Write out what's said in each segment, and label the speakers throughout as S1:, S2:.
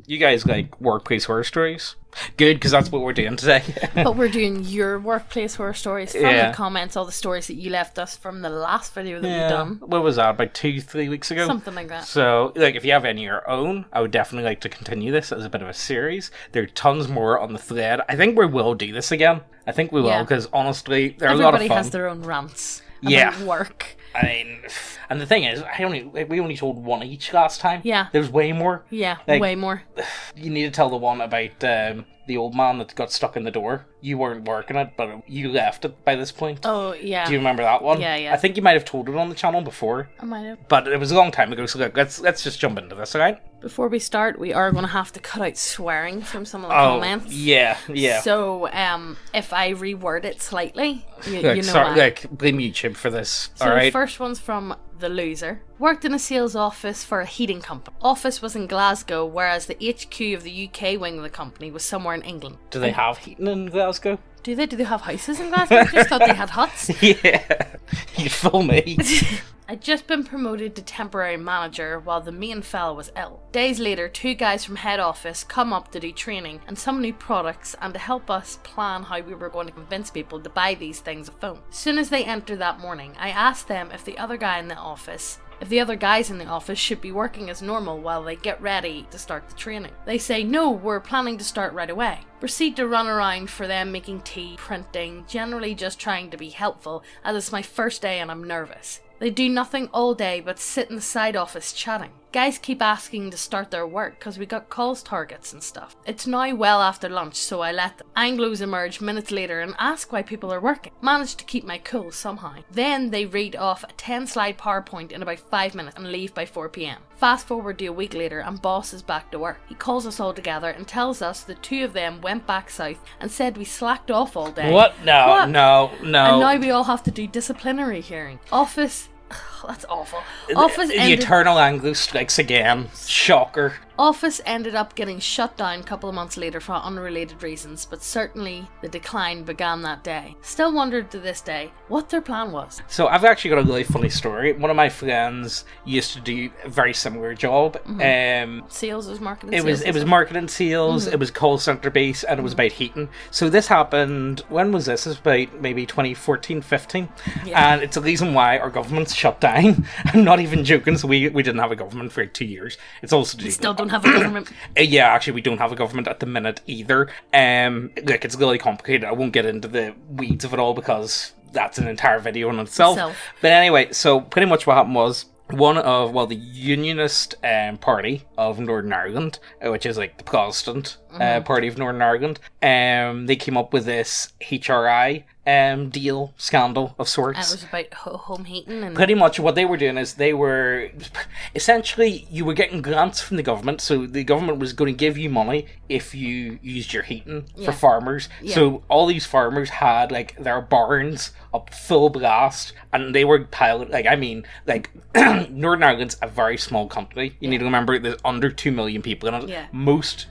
S1: You guys like workplace horror stories? Good, because that's what we're doing today.
S2: But we're doing your workplace horror stories from the comments, all the stories that you left us from the last video that we've done.
S1: What was that, about 2-3 weeks ago?
S2: Something like that.
S1: So, like, if you have any of your own, I would definitely like to continue this as a bit of a series. There are tons more on the thread. I think we will do this again. I think we will, because honestly, they're a lot of fun.
S2: Everybody has their own rants about work.
S1: I mean, and the thing is, we only told one each last time.
S2: Yeah.
S1: There's way more.
S2: Yeah,
S1: like,
S2: way more.
S1: You need to tell the one about the old man that got stuck in the door. You weren't working it, but you left it by this point.
S2: Oh, yeah.
S1: Do you remember that one?
S2: Yeah.
S1: I think you might have told it on the channel before.
S2: I might have.
S1: But it was a long time ago, so look, let's just jump into this, alright?
S2: Before we start, we are going to have to cut out swearing from some of the comments.
S1: Yeah.
S2: So, if I reword it slightly, you know
S1: why. Blame YouTube for this,
S2: so
S1: alright?
S2: The first one's from The Loser. Worked in a sales office for a heating company. Office was in Glasgow, whereas the HQ of the UK wing of the company was somewhere in England.
S1: Do they have heating in Glasgow?
S2: Do they? Do they have houses in Glasgow? I just thought they had huts.
S1: Yeah. You fool me.
S2: I'd just been promoted to temporary manager while the main fella was ill. Days later, 2 guys from head office come up to do training and some new products and to help us plan how we were going to convince people to buy these things of phone. As soon as they entered that morning, I asked them if the other guys in the office should be working as normal while they get ready to start the training. They say, no, we're planning to start right away. Proceed to run around for them making tea, printing, generally just trying to be helpful as it's my first day and I'm nervous. They do nothing all day but sit in the side office chatting. Guys keep asking to start their work because we got calls targets and stuff. It's now well after lunch, so I let them. Anglos emerge minutes later and ask why people are working. Managed to keep my cool somehow. Then they read off a 10-slide PowerPoint in about 5 minutes and leave by 4 p.m. Fast forward to a week later and boss is back to work. He calls us all together and tells us the 2 of them went back south and said we slacked off all day.
S1: What? No.
S2: And now we all have to do disciplinary hearing. Office... That's awful.
S1: The eternal Anglo strikes again. Shocker.
S2: Office ended up getting shut down a couple of months later for unrelated reasons, but certainly the decline began that day. Still wondered to this day what their plan was.
S1: So I've actually got a really funny story. One of my friends used to do a very similar job.
S2: Sales was marketing.
S1: It was marketing sales. It was call center based, and it was about heating. So this happened. When was this? It was about maybe 2014, 15, and it's the reason why our government's shut down. I'm not even joking. So we didn't have a government for like 2 years. It's also
S2: we still don't have a government.
S1: Yeah, actually, we don't have a government at the minute either. It's really complicated. I won't get into the weeds of it all because that's an entire video in itself. But anyway, so pretty much what happened was the Unionist Party of Northern Ireland, which is like the Protestant Party of Northern Ireland, they came up with this HRI deal, scandal of sorts.
S2: And it was about home heating. And
S1: pretty much what they were doing is they were essentially, you were getting grants from the government, so the government was going to give you money if you used your heating for farmers. So all these farmers had like their barns up full blast, and they were Northern Ireland's a very small country. You need to remember there's under 2 million people in it. Most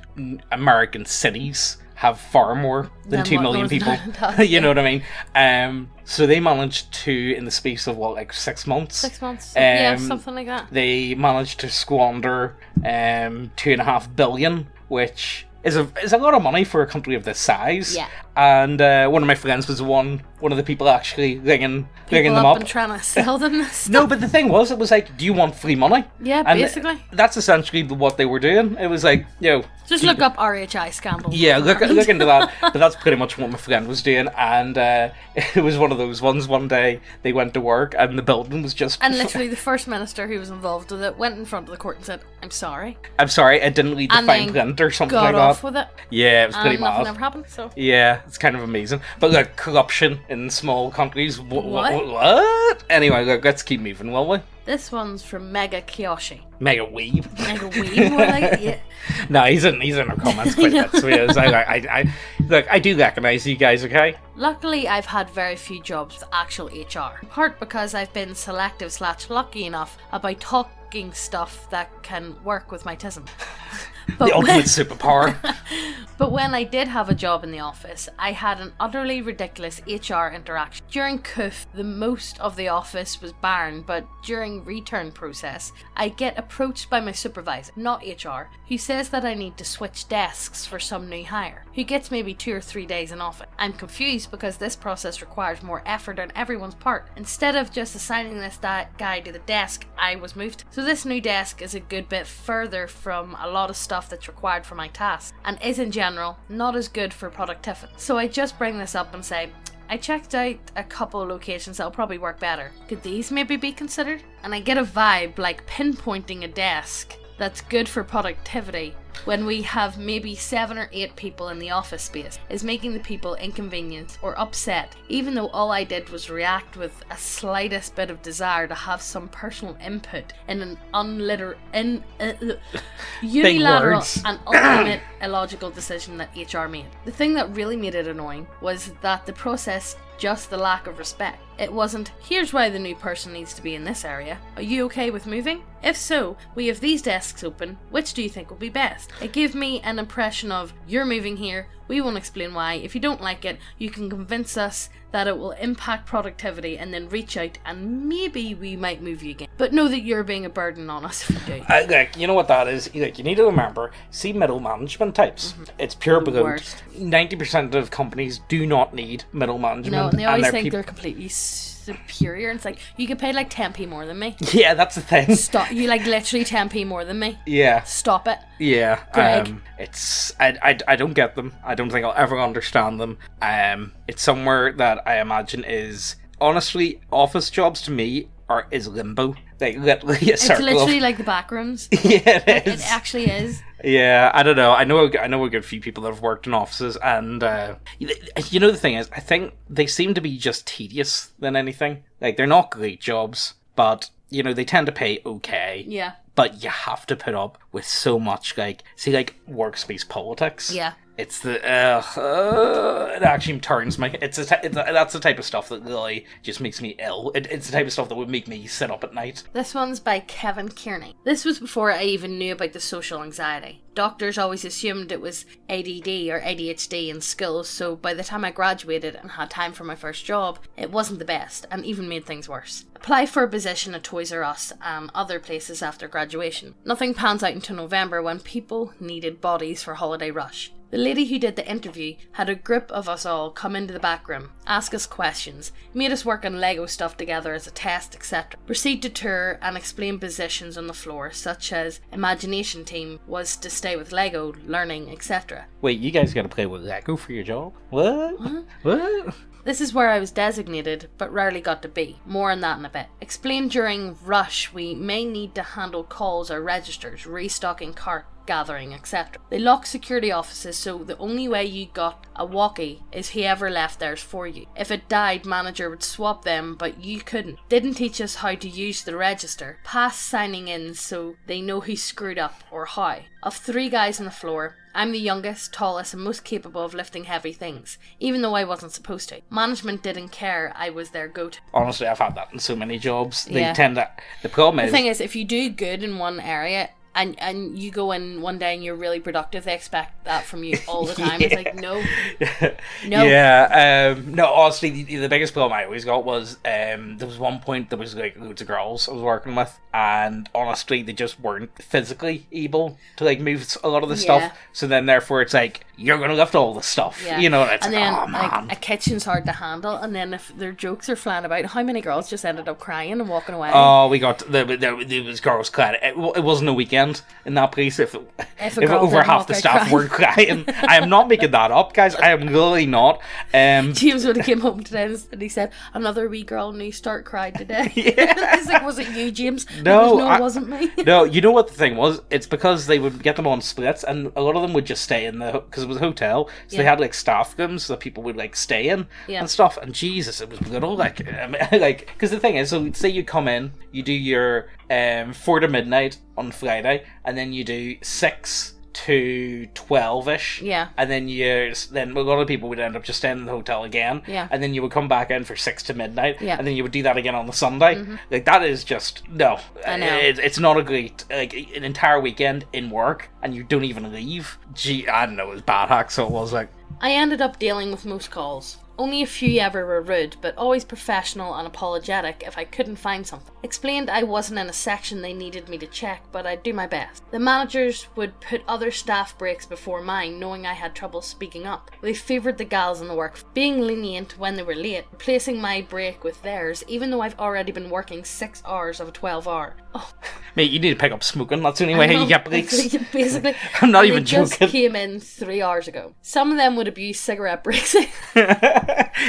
S1: American cities have far more than 2 million people. You know what I mean? So they managed to, in the space of 6 months?
S2: 6 months. Something like that.
S1: They managed to squander $2.5 billion, which is a lot of money for a country of this size.
S2: Yeah.
S1: And one of my friends was one of the people actually ringing them up
S2: and trying to sell them this stuff.
S1: No, but the thing was, it was like, do you want free money?
S2: Yeah,
S1: and
S2: basically.
S1: That's essentially what they were doing. It was like,
S2: just look up RHI scandal.
S1: Yeah, look into that. But that's pretty much what my friend was doing. And it was one of those ones. One day they went to work and the building was just...
S2: And literally the first minister who was involved with it went in front of the court and said, I'm sorry,
S1: I didn't read the fine print or something like that.
S2: Got off with it.
S1: Yeah, it was pretty mad.
S2: Nothing ever happened, so...
S1: Yeah, it's kind of amazing. But like, corruption in small countries... What? Anyway, let's keep moving, will we?
S2: This one's from Mega Kiyoshi.
S1: Mega Weeb.
S2: Mega Weeb, more like it, yeah.
S1: No, he's in our comments quite a bit, so he is. I do recognise you guys, okay?
S2: Luckily, I've had very few jobs with actual HR. In part because I've been selective/lucky enough about talking stuff that can work with my tism.
S1: The ultimate superpower.
S2: But when I did have a job in the office, I had an utterly ridiculous HR interaction. During CUF, the most of the office was barren, but during return process, I get approached by my supervisor, not HR, who says that I need to switch desks for some new hire, who gets maybe 2 or 3 days in office. I'm confused because this process requires more effort on everyone's part. Instead of just assigning this guy to the desk I was moved, so this new desk is a good bit further from a lot of stuff that's required for my task, and is in general not as good for productivity. So I just bring this up and say, I checked out a couple of locations that'll probably work better. Could these maybe be considered? And I get a vibe like pinpointing a desk that's good for productivity when we have maybe 7 or 8 people in the office space is making the people inconvenienced or upset, even though all I did was react with a slightest bit of desire to have some personal input in an unilateral and ultimate illogical decision that HR made. The thing that really made it annoying was that the process, just the lack of respect. It wasn't, here's why the new person needs to be in this area. Are you okay with moving? If so, we have these desks open. Which do you think will be best? It gave me an impression of, you're moving here, we won't explain why. If you don't like it, you can convince us that it will impact productivity and then reach out and maybe we might move you again. But know that you're being a burden on us if you do.
S1: You know what that is? You need to remember, see middle management types. Mm-hmm. It's pure bloat. 90% of companies do not need middle management.
S2: No, and they always think they're completely superior. And it's like, you get paid like 10p more than me.
S1: Yeah, that's the thing.
S2: Stop. You like literally 10p more than me.
S1: Yeah.
S2: Stop it.
S1: Yeah.
S2: Greg.
S1: I don't get them. I don't think I'll ever understand them. It's somewhere that I imagine is, honestly, office jobs to me is limbo. Like literally a circle.
S2: It's literally like the back rooms.
S1: Yeah, it is.
S2: It actually is.
S1: Yeah, I don't know. I know a good few people that have worked in offices, and the thing is, I think they seem to be just tedious than anything. Like, they're not great jobs, but they tend to pay okay.
S2: Yeah.
S1: But you have to put up with so much, workspace politics.
S2: Yeah.
S1: It's it actually turns my. That's the type of stuff that really just makes me ill. It's the type of stuff that would make me sit up at night.
S2: This one's by Kevin Kearney. This was before I even knew about the social anxiety. Doctors always assumed it was ADD or ADHD in schools, so by the time I graduated and had time for my first job, it wasn't the best and even made things worse. Apply for a position at Toys R Us and other places after graduation. Nothing pans out until November when people needed bodies for holiday rush. The lady who did the interview had a group of us all come into the back room, ask us questions, made us work on Lego stuff together as a test, etc. Proceed to tour and explain positions on the floor, such as imagination team was to stay with Lego, learning, etc.
S1: Wait, you guys gotta play with Lego for your job? What?
S2: This is where I was designated, but rarely got to be. More on that in a bit. Explained during rush we may need to handle calls or registers, restocking cart gathering, etc. They lock security offices, so the only way you got a walkie is whoever left theirs for you. If it died, manager would swap them, but you couldn't. Didn't teach us how to use the register. Past signing in so they know who screwed up or how. Of 3 guys on the floor, I'm the youngest, tallest and most capable of lifting heavy things, even though I wasn't supposed to. Management didn't care I was their go-to.
S1: Honestly, I've had that in so many jobs. They
S2: Yeah.
S1: tend to... The problem is...
S2: The thing is, if you do good in one area and you go in one day and you're really productive, they expect that from you all the time.
S1: Yeah.
S2: It's like, no.
S1: Yeah, no, honestly, the biggest problem I always got was, there was one point there was like loads of girls I was working with, and honestly, they just weren't physically able to like move a lot of the stuff, so then therefore it's like, you're gonna lift all the stuff,
S2: Yeah.
S1: and it's
S2: and
S1: like,
S2: then,
S1: oh man.
S2: like, a kitchen's hard to handle, and then if their jokes are flying about, how many girls just ended up crying and walking away?
S1: Oh, we got there was girls crying. It wasn't a weekend in that place. If over half the staff were crying, I am not making that up, guys. I am really not.
S2: James would have came home today and he said, another wee girl new start cried today. Yeah. He's like, was it you, James?
S1: No,
S2: it wasn't me.
S1: No, you know what the thing was? It's because they would get them on splits, and a lot of them would just stay in because it was a hotel, so they had like staff rooms that people would like stay in and stuff. And Jesus, it was brutal. Like, because the thing is, so say you come in, you do your 4 to midnight on Friday, and then you do 6 to 12ish.
S2: Yeah.
S1: And then then a lot of people would end up just staying in the hotel again.
S2: Yeah.
S1: And then you would come back in for 6 to midnight.
S2: Yeah.
S1: And then you would do that again on the Sunday.
S2: Mm-hmm.
S1: Like, that is just, no.
S2: I know.
S1: It's not a great, like, an entire weekend in work and you don't even leave. Gee, I don't know, it was bad hack, so it was like...
S2: I ended up dealing with most calls. Only a few ever were rude, but always professional and apologetic if I couldn't find something. Explained I wasn't in a section they needed me to check, but I'd do my best. The managers would put other staff breaks before mine, knowing I had trouble speaking up. They favoured the gals in the work, being lenient when they were late, replacing my break with theirs, even though I've already been working 6 hours of a 12-hour. Oh.
S1: Mate, you need to pick up smoking. That's the only way you get breaks.
S2: Basically.
S1: I'm not even joking.
S2: They just came in 3 hours ago. Some of them would abuse cigarette breaks.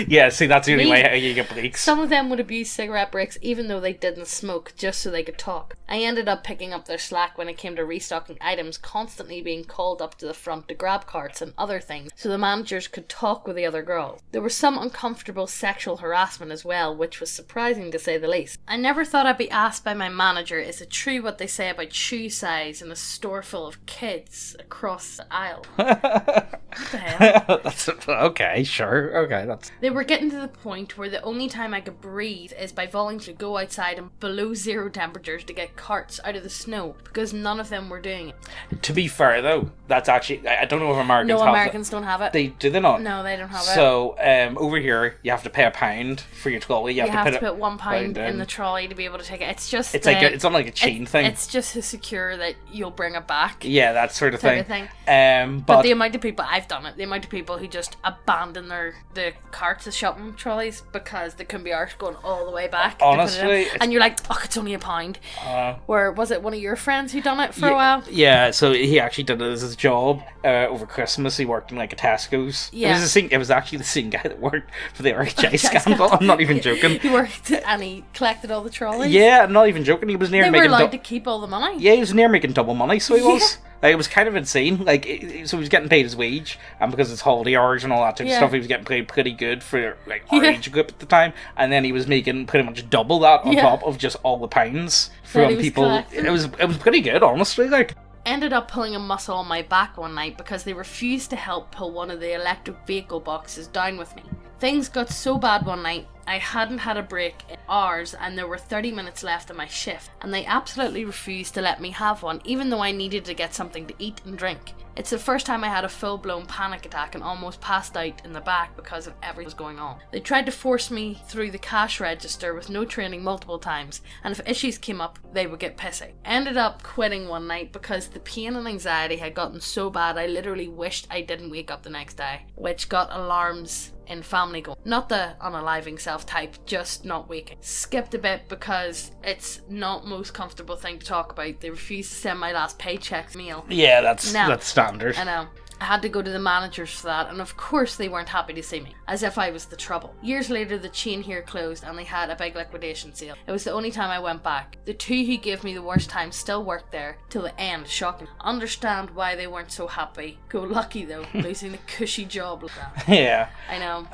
S1: Yeah, see, that's the only way how you get breaks.
S2: Some of them would abuse cigarette breaks even though they didn't smoke, just so they could talk. I ended up picking up their slack when it came to restocking items, constantly being called up to the front to grab carts and other things, so the managers could talk with the other girls. There was some uncomfortable sexual harassment as well, which was surprising to say the least. I never thought I'd be asked by my manager, is it true what they say about shoe size in a store full of kids across the aisle? What the hell?
S1: That's okay, sure, okay, that's...
S2: They were getting to the point where the only time I could breathe is by volunteering to go outside in below 0 temperatures to get carts out of the snow, because none of them were doing it.
S1: To be fair, though, that's actually... I don't know if Americans have it.
S2: No, Americans don't have it.
S1: Do they not?
S2: No, they don't have it.
S1: So, over here, you have to pay £1 for your trolley. You have to put £1
S2: in the trolley to be able to take it. It's just...
S1: It's not like a chain thing.
S2: It's just to secure that you'll bring it back.
S1: Yeah, that sort of thing.
S2: But the amount of people... I've done it. The amount of people who just abandon the carts, the shopping trolleys, because they couldn't be arsed going all the way back.
S1: Honestly.
S2: And you're like, oh, it's only £1. Where, was it one of your friends who done it for a while?
S1: Yeah, so he actually did it as his job over Christmas. He worked in like a Tesco's.
S2: Yeah.
S1: It was actually the same guy that worked for the RHI scandal. I'm not even joking.
S2: He worked and he collected all the trolleys.
S1: Yeah, I'm not even joking. He was near making...
S2: They were allowed to keep all the money.
S1: Yeah, he was near making double money, so he was. Like, it was kind of insane. Like, so he was getting paid his wage, and because it's holiday hours and all that type of stuff, he was getting paid pretty good for like our age group at the time. And then he was making pretty much double that on top of just all the pounds from people. It was pretty good, honestly. Like,
S2: ended up pulling a muscle on my back one night because they refused to help pull one of the electric vehicle boxes down with me. Things got so bad one night, I hadn't had a break in hours and there were 30 minutes left of my shift, and they absolutely refused to let me have one, even though I needed to get something to eat and drink. It's the first time I had a full-blown panic attack and almost passed out in the back because of everything that was going on. They tried to force me through the cash register with no training multiple times, and if issues came up, they would get pissy. I ended up quitting one night because the pain and anxiety had gotten so bad I literally wished I didn't wake up the next day, which got alarms in family going. Not the unaliving self type, just not waking. Skipped a bit because it's not most comfortable thing to talk about. They refused to send my last paycheck meal.
S1: Yeah, that's standard.
S2: I know. I had to go to the managers for that, and of course they weren't happy to see me, as if I was the trouble. Years later, the chain here closed and they had a big liquidation sale. It was the only time I went back. The two who gave me the worst time still worked there till the end. Shocking. Understand why they weren't so happy. Go lucky though, losing a cushy job like that.
S1: Yeah.
S2: I know.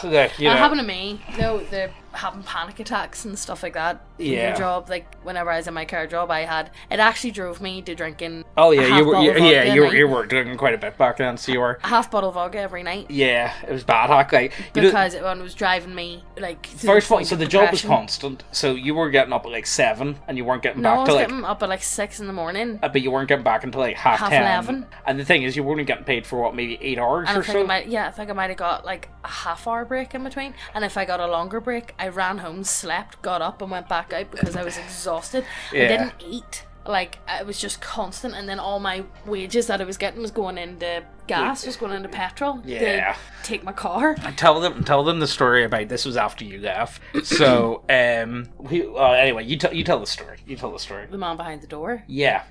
S1: Look, you know.
S2: It happened to me, though. They're having panic attacks and stuff like that.
S1: Yeah.
S2: In your job, like whenever I was in my car job, it actually drove me to drinking.
S1: Oh yeah, you were drinking quite a bit back then, so you were
S2: a half bottle of vodka every night.
S1: Yeah, it was bad hack, like,
S2: because it was driving me like.
S1: First of all, so the job was constant. So you were getting up at like 7, and you weren't getting back to like.
S2: getting up at like 6 in the morning.
S1: But you weren't getting back until like half 10.
S2: 11.
S1: And the thing is, you were only getting paid for what, maybe 8 hours
S2: and
S1: or so.
S2: I think I might have got like a half-hour break in between. And if I got a longer break, I ran home, slept, got up, and went back out because I was exhausted. Yeah. I didn't eat. Like, it was just constant, and then all my wages that I was getting was going into gas, was going into petrol to take my car.
S1: Tell them the story about this was after you left. So, anyway, you tell the story. You tell the story.
S2: The man behind the door.
S1: Yeah.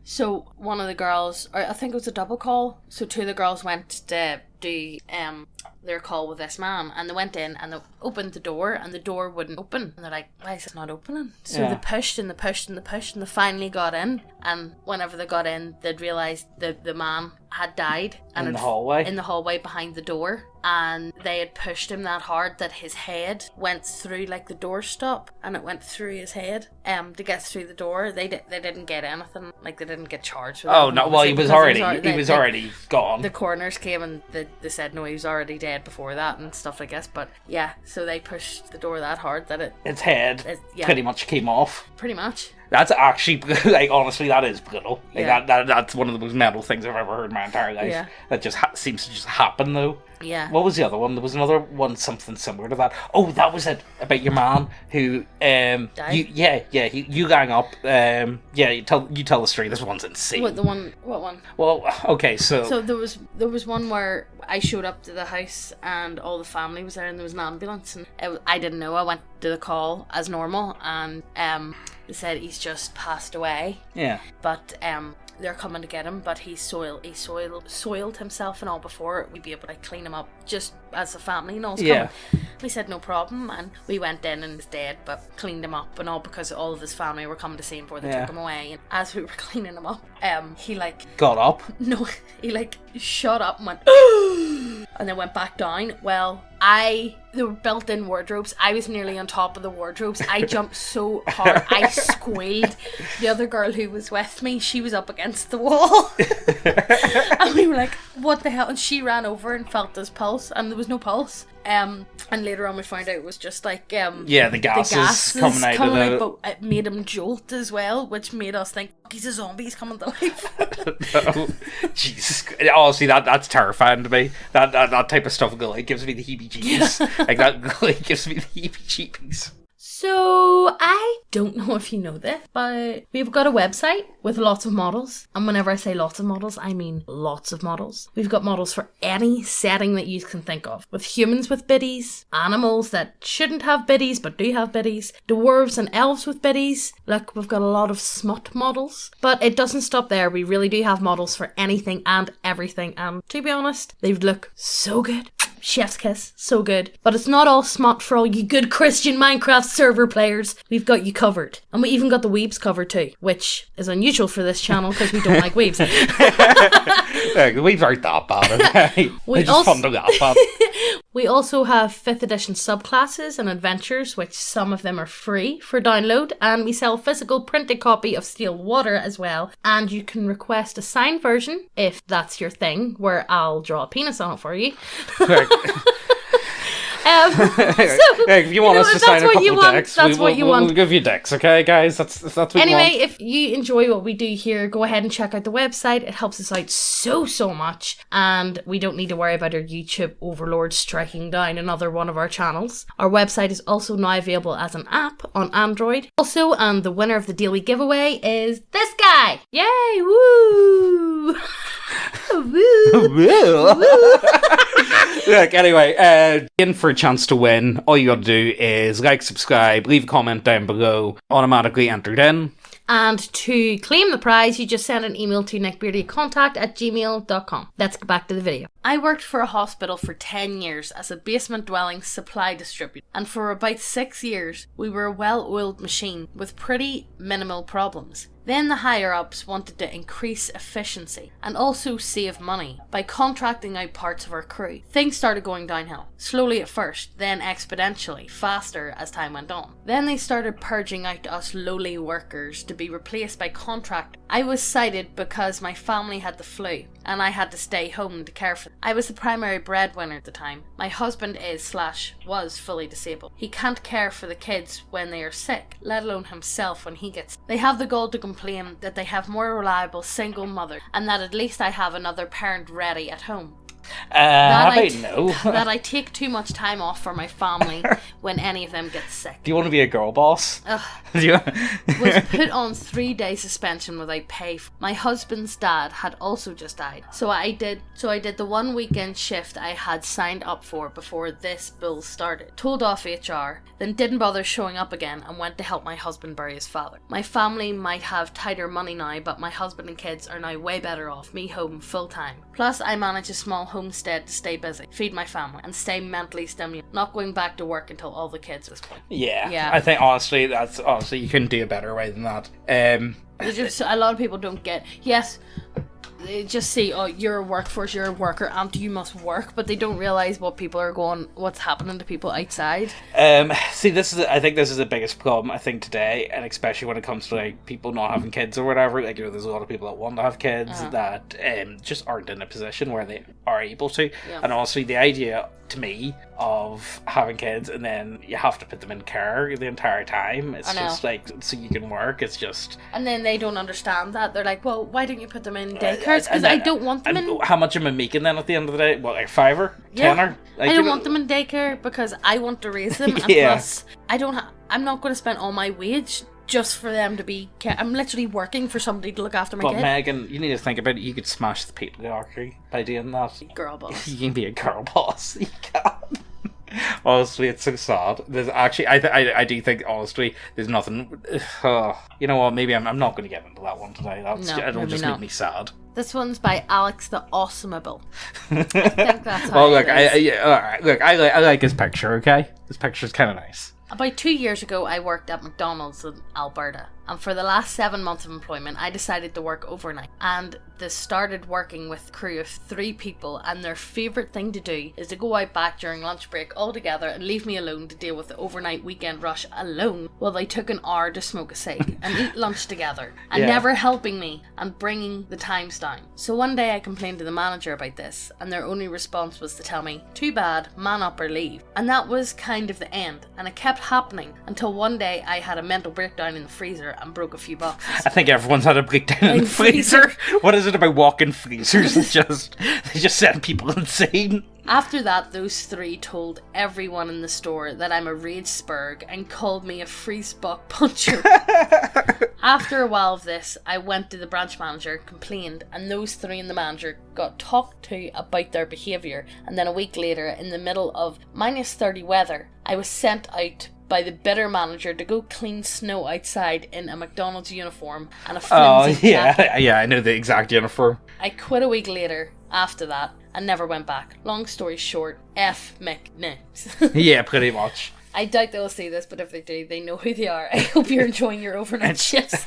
S2: So one of the girls, or I think it was a double call. So 2 of the girls went to do their call with this man, and they went in and they opened the door, and the door wouldn't open, and they're like, why is it not opening? So they pushed and they finally got in, and whenever they got in, they'd realised the man had died. And
S1: in the hallway?
S2: In the hallway behind the door. And they had pushed him that hard that his head went through like the doorstop, and it went through his head to get through the door. They didn't get anything, like they didn't get charged with
S1: Oh no, well he was already gone.
S2: The coroners came and they said no, he was already dead before that and stuff, I guess. But yeah, so they pushed the door that hard that its
S1: head pretty much came off.
S2: Pretty much.
S1: That's actually, like, honestly, that is brutal. Like, that's one of the most metal things I've ever heard in my entire life.
S2: Yeah.
S1: That just seems to just happen, though.
S2: Yeah.
S1: What was the other one? There was another one, something similar to that. Oh, that was it, about your man who,
S2: died?
S1: You gang up, you tell the story. This one's insane.
S2: What one?
S1: Well, okay, so
S2: there was one where I showed up to the house and all the family was there and there was an ambulance, and I didn't know. I went to the call as normal, and they said he's just passed away.
S1: Yeah.
S2: But they're coming to get him, but he soiled himself and all before we'd be able to clean him up just as a family and all's coming. We said no problem, and we went in and he was dead, but cleaned him up and all because all of his family were coming to see him before they took him away. And as we were cleaning him up, he like
S1: got up.
S2: No, he like shot up and went and then went back down. Well, there were built-in wardrobes. I was nearly on top of the wardrobes. I jumped so hard, I squealed. The other girl who was with me, she was up against the wall. And we were like, what the hell? And she ran over and felt his pulse, and there was no pulse. And later on we found out it was just like
S1: the gases coming out,
S2: but it made him jolt as well, which made us think he's a zombie, he's coming to life.
S1: No, Jesus, honestly, that's terrifying to me. That type of stuff gives me the heebie-jeebies. Like that gives me the heebie-jeebies.
S2: So, I don't know if you know this, but we've got a website with lots of models. And whenever I say lots of models, I mean lots of models. We've got models for any setting that you can think of. With humans with biddies, animals that shouldn't have biddies but do have biddies, dwarves and elves with biddies. Look, we've got a lot of smut models. But it doesn't stop there. We really do have models for anything and everything. And to be honest, they look so good. Chef's kiss, so good. But it's not all smut for all you good Christian Minecraft server players. We've got you covered. And we even got the weebs covered too, which is unusual for this channel because we don't like weebs.
S1: Yeah, the weebs aren't that bad, okay? They're just fun to laugh at.
S2: We also have 5th edition subclasses and adventures, which some of them are free for download, and we sell a physical printed copy of Steel Water as well, and you can request a signed version if that's your thing, where I'll draw a penis on it for you.
S1: If you want us to sign a couple of decks, we'll give you decks, okay, guys? That's what you want.
S2: Anyway, if you enjoy what we do here, go ahead and check out the website. It helps us out so much, and we don't need to worry about our YouTube overlord striking down another one of our channels. Our website is also now available as an app on Android. Also, and the winner of the daily giveaway is this guy! Yay! Woo!
S1: Look, anyway, in for a chance to win, all you gotta do is like, subscribe, leave a comment down below, automatically entered in.
S2: And to claim the prize, you just send an email to neckbeardiacontact@gmail.com. Let's get back to the video. I worked for a hospital for 10 years as a basement dwelling supply distributor, and for about 6 years we were a well-oiled machine with pretty minimal problems. Then the higher-ups wanted to increase efficiency and also save money by contracting out parts of our crew. Things started going downhill, slowly at first, then exponentially, faster as time went on. Then they started purging out us lowly workers to be replaced by contractors. I was cited because my family had the flu and I had to stay home to care for them. I was the primary breadwinner at the time. My husband was fully disabled. He can't care for the kids when they are sick, let alone himself when he gets sick. They have the gall to complain that they have more reliable single mother and that at least I have another parent ready at home. That I take too much time off for my family when any of them get sick.
S1: Do you want to be a girl boss?
S2: Was put on 3-day suspension without pay. My husband's dad had also just died. So I did the 1 weekend shift I had signed up for before this bill started. Told off HR, then didn't bother showing up again and went to help my husband bury his father. My family might have tighter money now, but my husband and kids are now way better off, me home full time. Plus I manage a small homestead to stay busy, feed my family, and stay mentally stimulated. Not going back to work until all the kids at this point.
S1: Yeah. I think honestly, you couldn't do a better way than that.
S2: A lot of people don't get. Yes, they just see, oh, you're a workforce, you're a worker, and you must work, but they don't realise what's happening to people outside.
S1: See, I think this is the biggest problem, I think, today, and especially when it comes to, like, people not having kids or whatever. Like, there's a lot of people that want to have kids that just aren't in a position where they are able to. Yeah. And also, the idea, to me, of having kids and then you have to put them in care the entire time, it's just, like, so you can work, it's just...
S2: And then they don't understand that. They're like, well, why don't you put them in daycares? Because I don't want them in...
S1: How much am I making then at the end of the day? What, like $5?
S2: Yeah.
S1: $10? Like,
S2: I don't want them in daycare because I want to raise them, and plus, I'm not going to spend all my wage just for them to be... I'm literally working for somebody to look after my kid.
S1: But Megan, you need to think about it. You could smash the patriarchy by doing that.
S2: Girl boss.
S1: You can be a girl boss. You can. Honestly, it's so sad. There's actually, I do think, honestly, there's nothing... you know what, maybe I'm not going to get into that one today. It'll just make me sad.
S2: This one's by Alex the Awesomeable. I think that's how
S1: well, look, alright, look, I like his picture, okay? His picture's kind of nice.
S2: About 2 years ago, I worked at McDonald's in Alberta, and for the last 7 months of employment, I decided to work overnight. And this started working with a crew of 3 people, and their favourite thing to do is to go out back during lunch break all together and leave me alone to deal with the overnight weekend rush alone, while they took an hour to smoke a cig and eat lunch together, and never helping me and bringing the times down. So one day I complained to the manager about this, and their only response was to tell me, too bad, man up or leave. And that was kind of the end, and it kept happening until one day I had a mental breakdown in the freezer and broke a few boxes.
S1: I think everyone's had a breakdown in the freezer. What is it about walking freezers? They just send people insane.
S2: After that, those 3 told everyone in the store that I'm a rage spurg and called me a freeze buck puncher. After a while of this, I went to the branch manager, complained, and those 3 and the manager got talked to about their behaviour. And then a week later, in the middle of -30 weather, I was sent out by the bitter manager to go clean snow outside in a McDonald's uniform and a flimsy jacket.
S1: Yeah, I know the exact uniform.
S2: I quit a week later after that and never went back. Long story short, F McNips.
S1: Yeah, pretty much.
S2: I doubt they'll see this, but if they do, they know who they are. I hope you're enjoying your overnight shifts.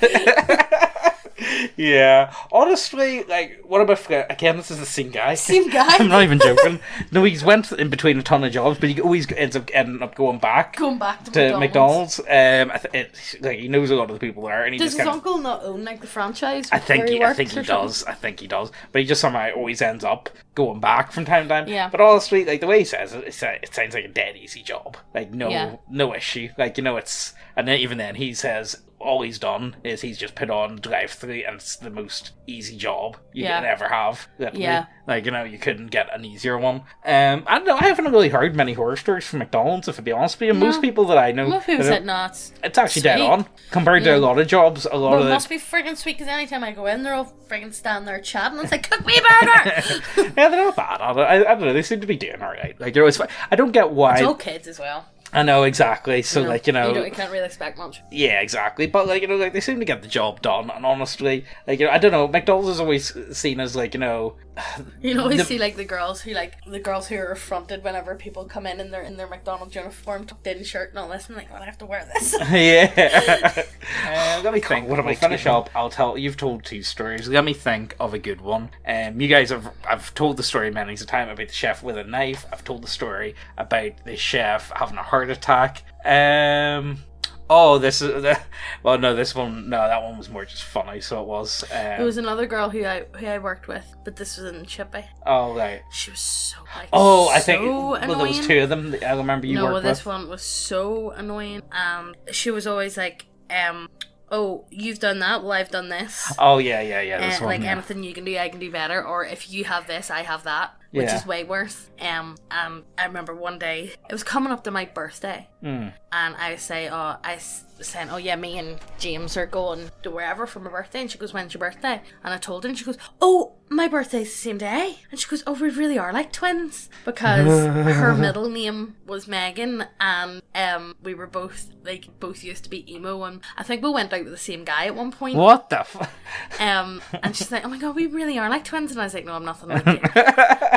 S1: Yeah, honestly, like, what about, again, this is the same guy.
S2: Same guy?
S1: I'm not even joking. No, he's went in between a ton of jobs, but he always ending up going back
S2: to
S1: McDonald's. Like, he knows a lot of the people there, and he
S2: does his uncle not own, like, the franchise?
S1: I think he does. But he just somehow always ends up going back from time to time.
S2: Yeah.
S1: But honestly, like, the way he says it, it sounds like a dead easy job. Like, no issue. Like, it's, and then even then he says all he's done is he's just put on drive-thru, and it's the most easy job you can ever have. Literally. Yeah. Like, you couldn't get an easier one. I don't know, I haven't really heard many horror stories from McDonald's, if I be honest with you. No. Most people that I know...
S2: Most people said nuts.
S1: It's actually dead on. Compared to a lot of jobs, it
S2: must be freaking sweet, because anytime I go in, they're all freaking standing there chatting, and it's like, cook me a burger!
S1: Yeah, they're not bad at it. I don't know, they seem to be doing alright. Like, they're always fine. I don't get why...
S2: It's all kids as well.
S1: I know, exactly. So, you
S2: can't really expect much.
S1: Yeah, exactly. But, they seem to get the job done. And honestly, I don't know, McDonald's is always seen as,
S2: You always see, the girls who are affronted whenever people come in their McDonald's uniform, tucked in shirt and all this, and I have to wear this.
S1: Yeah. Let me think. What am I finish up? You've told 2 stories. Let me think of a good one. You guys I've told the story many a time about the chef with a knife. I've told the story about the chef having a heart attack. This is that one was more just funny. So it was.
S2: It was another girl who I worked with, but this was in Chippy.
S1: Oh right.
S2: She was so
S1: I think
S2: annoying.
S1: There was 2 of them. I remember you worked with.
S2: No, this one was so annoying. She was always like, oh, you've done that, well, I've done this.
S1: Oh yeah. This one,
S2: anything you can do, I can do better. Or if you have this, I have that. Which is way worse. And I remember one day, it was coming up to my birthday. And I say, me and James are going to wherever for my birthday. And she goes, when's your birthday? And I told her, and she goes, oh, my birthday's the same day. And she goes, oh, we really are like twins. Because her middle name was Megan, and we were both used to be emo, and I think we went out with the same guy at one point.
S1: What the fuck?
S2: And she's like, oh my god, we really are like twins. And I was like, no, I'm nothing like you.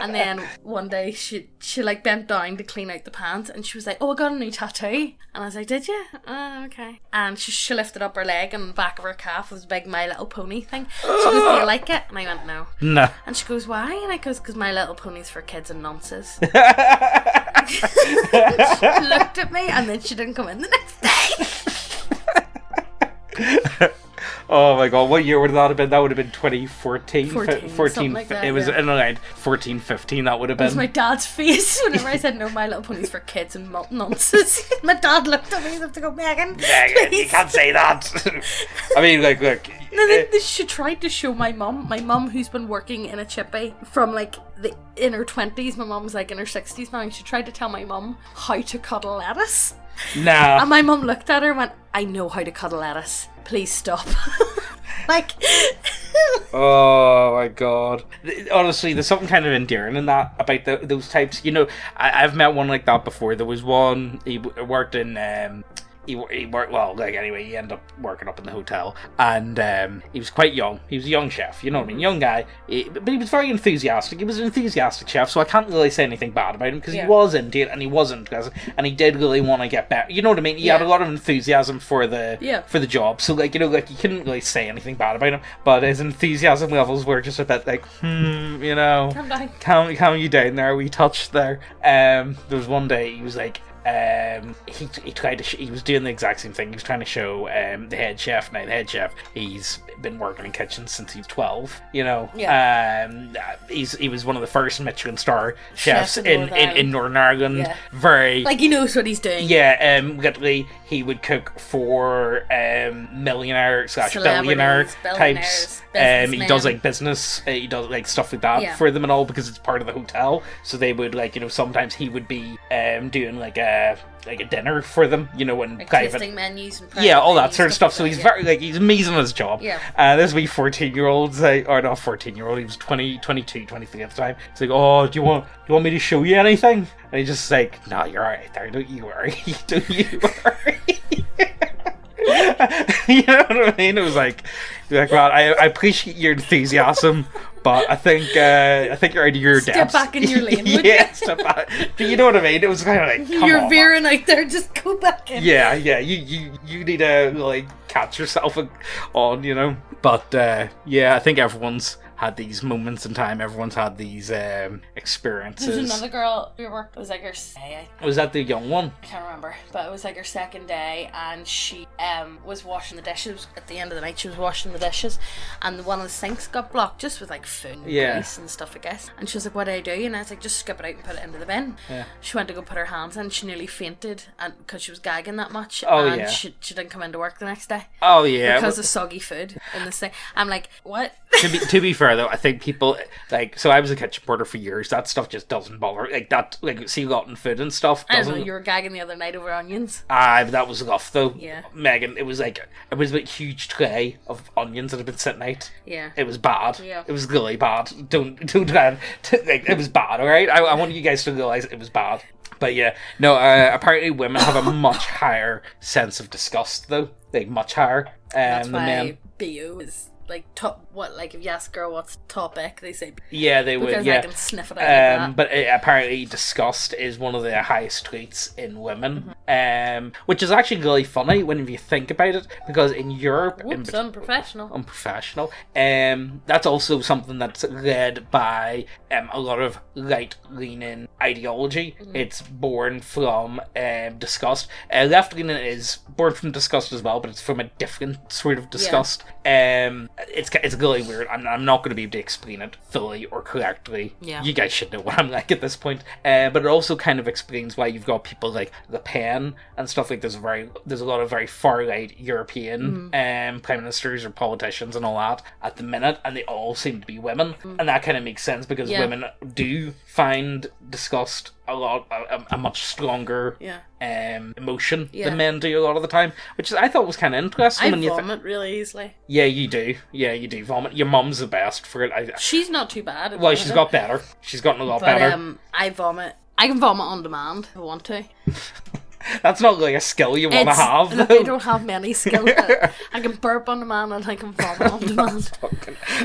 S2: And then one day she like bent down to clean out the pants, and she was like, "Oh, I got a new tattoo." And I was like, "Did you? Oh, okay." And she lifted up her leg, and on the back of her calf was a big My Little Pony thing. She goes, "Do you like it?" And I went, "No."
S1: No.
S2: And she goes, "Why?" And I goes, "Because My Little Pony's for kids and nonces." She looked at me, and then she didn't come in the next day.
S1: Oh my god, what year would that have been? That would have been 2014.
S2: 14 like that,
S1: it was in around 14, 15, that would have been.
S2: It was my dad's face whenever I said, "No, My Little Pony's for kids and nonsense." My dad looked at me and had to go, "Megan,
S1: you can't say that." I mean, like, look.
S2: No, she tried to show my mum who's been working in a chippy from like in her 20s. My mum's like in her 60s now, and she tried to tell my mum how to cut a lettuce.
S1: Nah.
S2: And my mum looked at her and went, "I know how to cut a lettuce. Please stop." Like,
S1: oh my god. Honestly, there's something kind of endearing in that about those types. You know, I've met one like that before. There was one, he worked in he worked, well, like, anyway, he ended up working up in the hotel, and he was quite young. He was a young chef, you know what I mean? Young guy, but he was very enthusiastic. He was an enthusiastic chef, so I can't really say anything bad about him, because he was into it, and he wasn't, and he did really want to get better. You know what I mean? He had a lot of enthusiasm for the job, so, like, you know, like, you couldn't really say anything bad about him, but his enthusiasm levels were just a bit like, you know, calm you down there, we touched there. There was one day, he was like, he tried to he was doing the exact same thing. He was trying to show the head chef. Now the head chef, he's been working in kitchens since he was 12, you know. He was one of the first Michelin star chefs in Northern Ireland. Very, like,
S2: he knows what he's doing.
S1: Literally he would cook for millionaire / billionaire types. He does like business, he does like stuff like that for them and all, because it's part of the hotel. So they would, like, you know, sometimes he would be doing like a dinner for them, you know, in
S2: like
S1: private
S2: tasting menus and private
S1: all that sort of stuff.
S2: Like
S1: so he's very, like, he's amazing at his job. This wee 14-year-old, or not 14-year-old, he was 22, 23 at the time. It's like, "Oh, do you want me to show you anything?" And he's just like, "No, you're alright there, don't you worry." Don't you worry. You know what I mean? It was like, "Well, I appreciate your enthusiasm, but I think you're out of your depth.
S2: Step back in your lane."
S1: Step back. But you know what I mean? It was kind of like, come
S2: you're
S1: on,
S2: veering
S1: man.
S2: out there, just go back in.
S1: Yeah. You need to, like, catch yourself on, you know. But I think everyone's had these moments in time. Everyone's had these experiences.
S2: There's another girl who worked. It was like her day.
S1: Was that the young one?
S2: I can't remember, but it was like her second day, and she was washing the dishes. At the end of the night, she was washing the dishes, and one of the sinks got blocked, just with like food and grease and stuff, I guess. And she was like, "What do I do?" And I was like, "Just skip it out and put it into the bin." She went to go put her hands in. She nearly fainted, and because she was gagging that much. She didn't come into work the next day. Because of soggy food in the sink. I'm like, what?
S1: To be fair though, I think people, like, so I was a kitchen porter for years. That stuff just doesn't bother, like that, like sea rotten food and stuff.
S2: I don't know. You were gagging the other night over onions.
S1: That was rough though.
S2: Yeah,
S1: Megan, it was a huge tray of onions that had been sitting out.
S2: Yeah,
S1: it was bad. Yeah, it was really bad. Don't like, it was bad. All right, I want you guys to realize it was bad. But apparently women have a much higher sense of disgust though, like much higher.
S2: That's
S1: than men.
S2: BO is like top. What, like, if you ask a girl what's top ick, they say
S1: they would.
S2: Because I can sniff it out.
S1: But apparently disgust is one of the highest traits in women. Which is actually really funny when you think about it, because in Europe, unprofessional. That's also something that's led by a lot of right-leaning ideology. It's born from disgust. Left-leaning is born from disgust as well, but it's from a different sort of disgust. It's really weird. I'm not going to be able to explain it fully or correctly. You guys should know what I'm like at this point. But it also kind of explains why you've got people like Le Pen and stuff like this. There's a lot of very far right European prime ministers or politicians and all that at the minute, and they all seem to be women, and that kind of makes sense because women do find disgust a much stronger emotion than men do a lot of the time, which I thought was kind of interesting.
S2: I vomit really easily.
S1: Yeah, you do vomit. Your mum's the best for it.
S2: She's not too bad.
S1: Well, she's got better. She's gotten a lot better.
S2: I vomit. I can vomit on demand if I want to.
S1: That's not like a skill you want to have.
S2: Look, I don't have many skills. I can burp on demand and I can vomit on demand.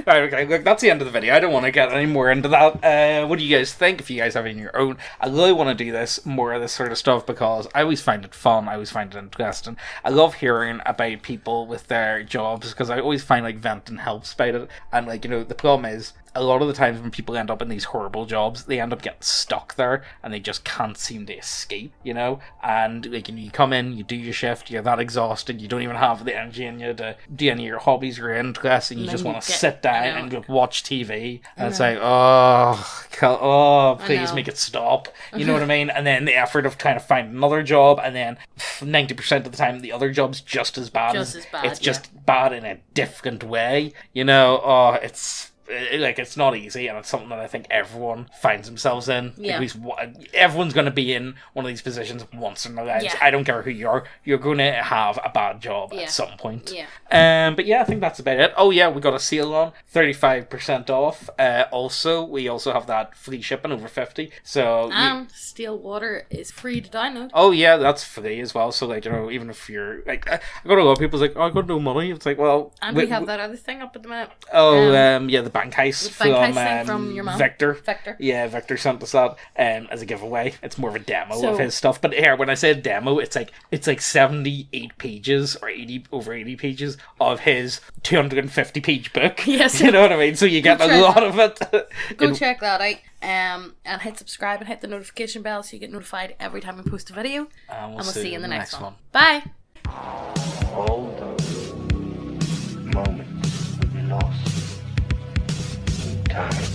S1: Right, okay, look, that's the end of the video. I don't want to get any more into that. What do you guys think? If you guys have any of your own, I really want to do this, more of this sort of stuff, because I always find it fun. I always find it interesting. I love hearing about people with their jobs, because I always find like venting helps about it. And like, you know, the problem is, a lot of the times when people end up in these horrible jobs, they end up getting stuck there and they just can't seem to escape, you know? And like, you come in, you do your shift, you're that exhausted, you don't even have the energy in you to do any of your hobbies or your interests, and you just want to sit down and just watch TV. And it's like, please make it stop. You know what I mean? And then the effort of trying to find another job, and then 90% of the time the other job's just as bad. It's just bad in a different way. You know, it's not easy, and it's something that I think everyone finds themselves in.
S2: Yeah.
S1: Everyone's going to be in one of these positions once in their lives.
S2: Yeah.
S1: I don't care who you are. You're going to have a bad job at some point.
S2: Yeah.
S1: But yeah, I think that's about it. Oh yeah, we got a sale on 35% off. We also have that free shipping over 50. So
S2: Still Water is free to download.
S1: Oh yeah, that's free as well. So like, you know, even if you're like, I got a lot of people's like, oh, I got no money. It's like, well,
S2: and we have that other thing up at the minute.
S1: The bank heist
S2: from your mom.
S1: Victor. Yeah, Victor sent us that as a giveaway. It's more of a demo of his stuff. But here, when I say demo, it's like 78 pages or 80 pages of his 250 page book.
S2: Yes.
S1: You know what I mean? So you get a lot of it.
S2: Go check that out. And hit subscribe and hit the notification bell so you get notified every time we post a video. And we'll see you in the next one. Bye.
S3: All those moments we lost in time.